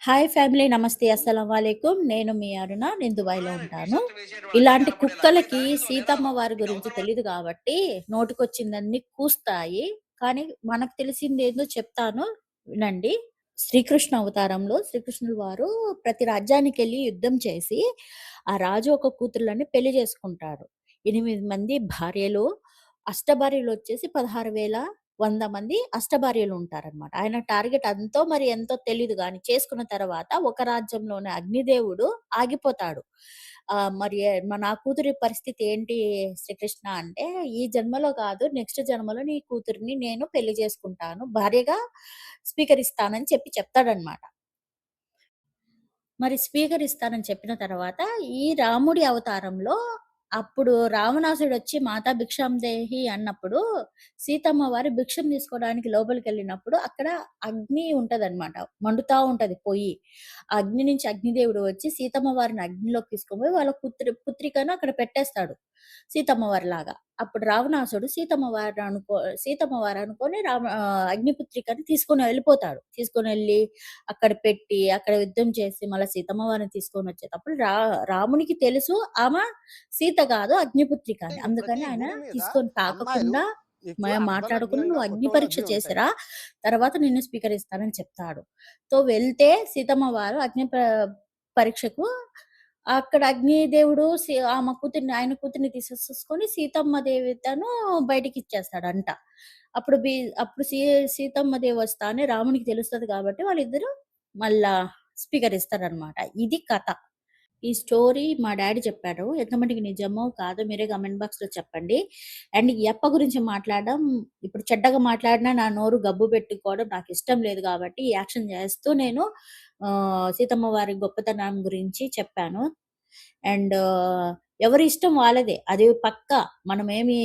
Hi family నమస్తే అస్సలం వాలేకుం. నేను మీ అరుణ. నేను దుబాయ్‌లో అలానే టీ ఉంటాను. షర్ట్ వేసేయడం అన్నీ ఇలాంటి కనపడేలాగా. మరి కుక్కలకి దాంట్లో ఎలా సీతమ్మ వారి గురించి ఎవరు తెలీదు గాబట్టి నోటికొచ్చిందన్నీ కూస్తాయి. కానీ మనకు తెలిసిందేందో చెప్తాను వినండి. శ్రీకృష్ణ అవతారంలో శ్రీకృష్ణుల వారు ప్రతి రాజ్యానికెళ్ళి యుద్ధం చేసి, ఆ రాజు ఒక కూతుర్లని పెళ్లి చేసుకుంటాడు. 8 మంది భార్యలు, అష్టభార్యలొచ్చేసి 16,100 మంది అష్టభార్యలుంటారనమాట. ఆయన టార్గెట్ అంతో మరి ఎంతో తెలీదు గానీ, చేసుకున్న తర్వాత ఒక రాజ్యంలోనే అగ్నిదేవుడు ఆగిపోతాడు. మరి నా కూతురి పరిస్థితి ఏంటి శ్రీకృష్ణ అంటే, ఈ జన్మలో కాదు నెక్స్ట్ జన్మలో నీ కూతురిని నేను పెళ్లి చేసుకుంటాను. భార్యగా స్వీకరిస్తానని చెప్తాడనమాట. మరి స్వీకరిస్తానని చెప్పిన తర్వాత, ఈ రాముడి అవతారంలో అప్పుడు రావణాసుడొచ్చి మాతా భిక్షాందేహి అన్నప్పుడు, సీతమ్మ వారు భిక్షం తీసుకోవడానికి లోపలికెళ్ళినప్పుడు అక్కడ అగ్ని ఉంటదనమాట. మండుతా ఉంటది పొయ్యి. ఆ అగ్ని నుంచి అగ్నిదేవుడు వచ్చి సీతమ్మ వారిని అగ్నిలోకి తీసుకొపోయి వాళ్ళ పుత్రికను అక్కడ పెట్టేస్తాడు. సీతమ్మ వారిలాగా. అప్పుడు రావణాసుడు సీతమ్మ వారనుకోని అగ్నిపుత్రికని తీసుకొని వెళ్ళిపోతాడు. తీసుకొనెళ్ళి అక్కడ పెట్టి, అక్కడ యుద్ధం చేసి మళ్ళా సీతమ్మ వారిని తీసుకొనొచ్చేటప్పుడు రామునికి తెలుసు సీత గాదు అగ్నిపుత్రిక అని. ఈ ప్రతి అందుకని ఆయన భూమి మీద తీసుకొని అమ్మాయిలు తాకకుండా ఎక్కువ మాట్లాడకుండా అర్ధనగ్నంగా "నువ్వు అగ్ని ఫోటోలు పరీక్ష అవి ఉంటాయి. చేసిరా, తర్వాత నిన్ను స్వీకరిస్తానని" చెప్తాడు. వెళ్తే సీతమ్మ వారు అగ్ని పరీక్షకు అక్కడ అగ్నిదేవుడు ఆమె కూతుర్ని ఆయన కూతుర్ని తీసేసేసుకొని సీతమ్మ దేవితను బయటికిచ్చేస్తాడంట. అప్పుడు బి అప్పుడు సీతమ్మ దేవి వస్తానే రామునికి తెలుస్తది కాబట్టి వాళ్ళిద్దరూ మళ్ళా స్వీకరిస్తారనమాట. ఇది కథ. ఈ స్టోరీ మా డ్యాడీ చెప్పారు. ఎంత మటికి నిజమో, కాదో మీరే కామెంట్ బాక్స్‌లో చెప్పండి. అండ్ ఈ అప్ప గురించి మాట్లాడడం ఇప్పుడు చెడ్డగా మాట్లాడినా నా నోరు గబ్బు పెట్టుకోవడం నాకిష్టం లేదు గాబట్టి, ఈ యాక్షన్ చేస్తూ నేను సీతమ్మ వారి గొప్పతనం గురించి చెప్పాను. అండ్ ఎవరి ఇష్టం వాళ్ళదే. అది పక్కా. మనమేమి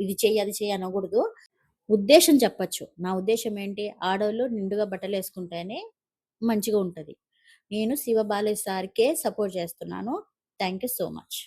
ఇది చెయ్యి, అది చెయ్యి అనకూడదు. ఉద్దేశ్యం చెప్పొచ్చు. నా ఉద్దేశ్యం ఏంటి? ఆడోళ్ళు నిండుగా బట్టలేసుకుంటేనే మంచిగా ఉంటది. నేను శివ బాలయ్య సార్‌కే సపోర్ట్ చేస్తున్నాను. Thank you so much.